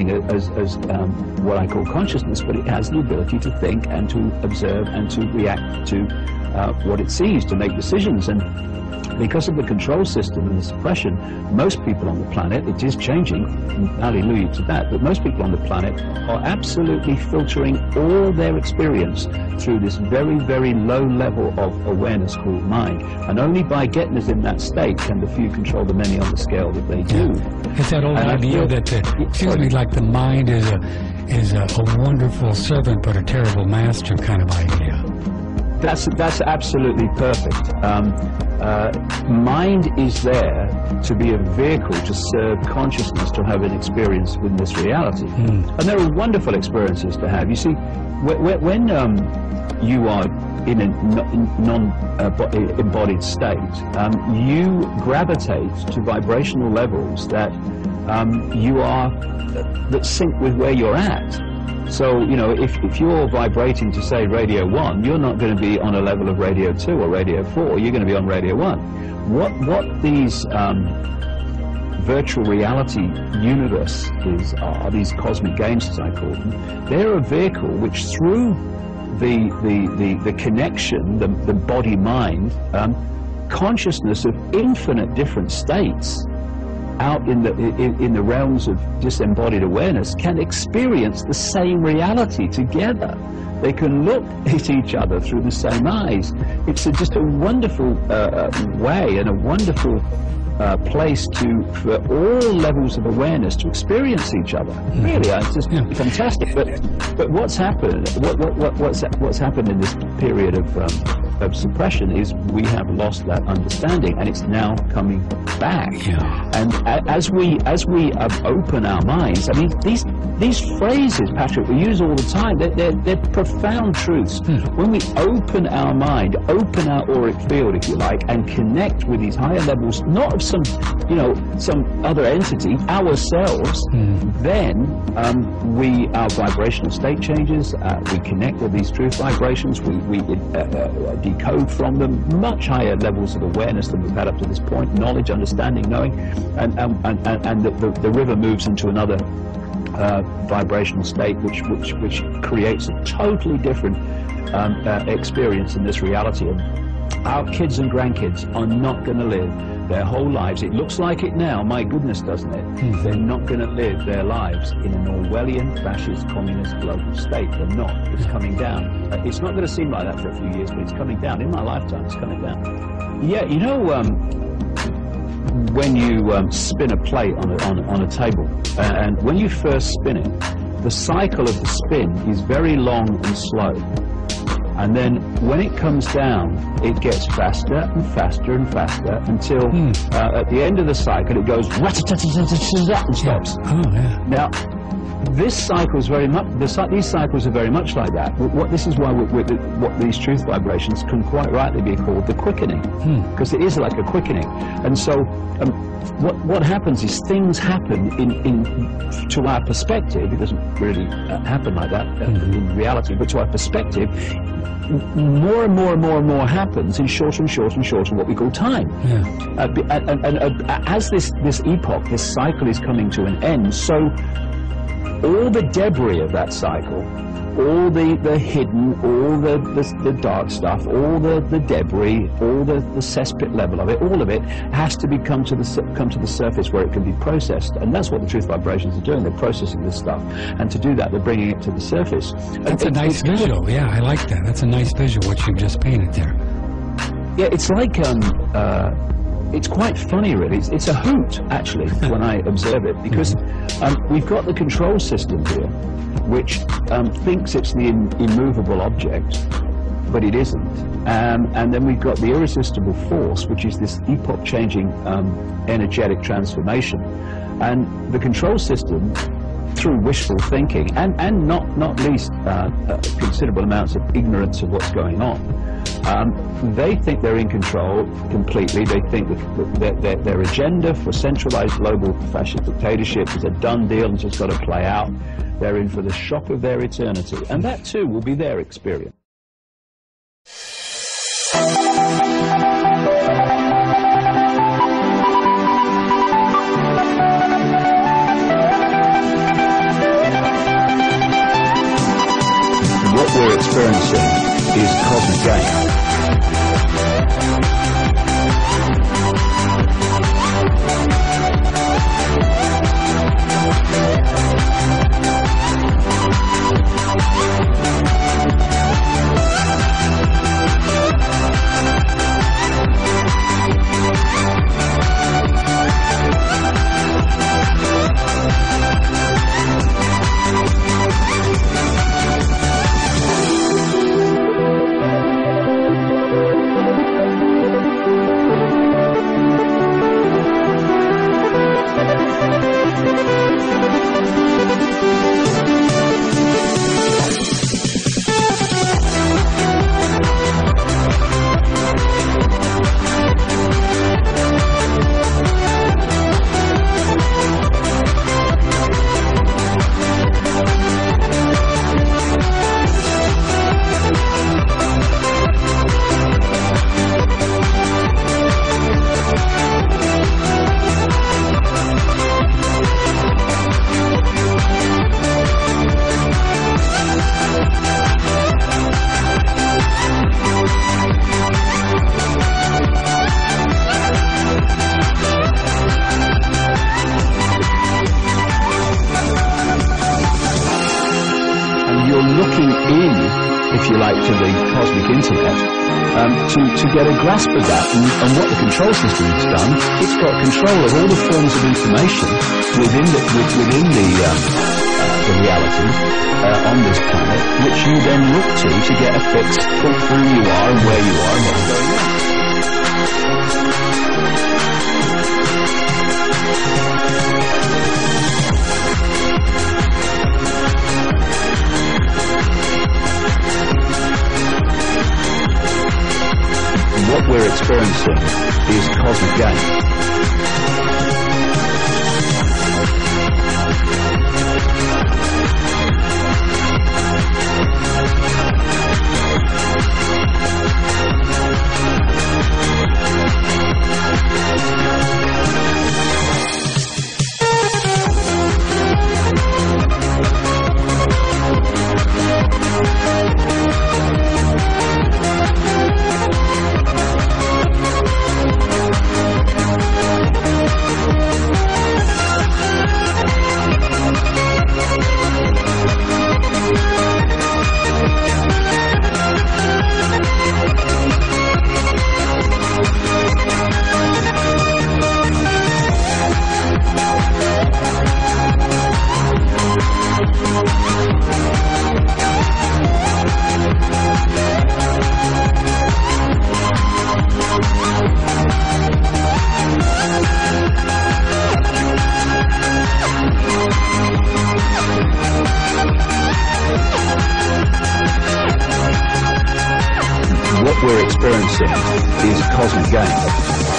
being as what I call consciousness, but it has the ability to think and to observe and to react to what it sees, to make decisions. And because of the control system and the suppression, most people on the planet, it is changing, hallelujah to that, but most people on the planet are absolutely filtering all their experience through this very, very low level of awareness called mind. And only by getting us in that state can the few control the many on the scale that they do. It's that old idea that, like the mind is a wonderful servant but a terrible master kind of idea. That's absolutely perfect. Mind is there to be a vehicle to serve consciousness to have an experience with this reality. And there are wonderful experiences to have. You see, when you are in a non-embodied state, you gravitate to vibrational levels that that sync with where you're at. So, you know, if you're vibrating to, say, Radio 1, you're not going to be on a level of Radio 2 or Radio 4, you're going to be on Radio 1. What these virtual reality universes are, these cosmic games as I call them, they're a vehicle which through the connection, the body-mind, consciousness of infinite different states out in the realms of disembodied awareness can experience the same reality together. They can look at each other through the same eyes. It's just a wonderful way and a wonderful place for all levels of awareness to experience each other. Really, it's just fantastic. But what's happened? What's happened in this period of suppression is we have lost that understanding, and it's now coming back. And as we open our minds, I mean, these phrases, Patrick, we use all the time. They're profound truths. When we open our mind, open our auric field, if you like, and connect with these higher levels, not of some other entity, ourselves, then our vibrational state changes. We connect with these truth vibrations. We decode from them much higher levels of awareness than we've had up to this point, knowledge, understanding, knowing, and the river moves into another vibrational state which creates a totally different experience in this reality. And our kids and grandkids are not going to live their whole lives. It looks like it now, my goodness, doesn't it? They're not going to live their lives in an Orwellian, fascist, communist global state. They're not. It's coming down. It's not going to seem like that for a few years, but it's coming down. In my lifetime, it's coming down. Yeah, you know, when you spin a plate on a table, and when you first spin it, the cycle of the spin is very long and slow. And then when it comes down, it gets faster and faster and faster until at the end of the cycle it goes and stops. Now, this cycle is very much. These cycles are very much like that. This is why what these truth vibrations can quite rightly be called the quickening, because it is like a quickening. And so, what happens is things happen to our perspective. It doesn't really happen like that in reality, but to our perspective, more and more and more and more happens in shorter and shorter and shorter what we call time. And as this epoch, this cycle is coming to an end, so all the debris of that cycle, all the hidden, all the dark stuff, all the debris, all the cesspit level of it, all of it has to come to the surface where it can be processed. And that's what the truth vibrations are doing. They're processing this stuff, and to do that, they're bringing it to the surface. That's a nice visual. Yeah, I like that. That's a nice visual what you've just painted there. Yeah, it's like it's quite funny, really. It's a hoot, actually, when I observe it, because we've got the control system here, which thinks it's the immovable object, but it isn't. And then we've got the irresistible force, which is this epoch-changing energetic transformation. And the control system, through wishful thinking, and not least considerable amounts of ignorance of what's going on, they think they're in control completely. They think that their agenda for centralized global fascist dictatorship is a done deal and just got to play out. They're in for the shock of their eternity, and that too will be their experience. experiencing is cosmic game. If you like, to the cosmic internet, to get a grasp of that and what the control system has done. It's got control of all the forms of information within the reality on this planet, which you then look to get a fix for who you are and where you are and what's going on. What we're experiencing is cosmic game. What we're experiencing is cosmic game.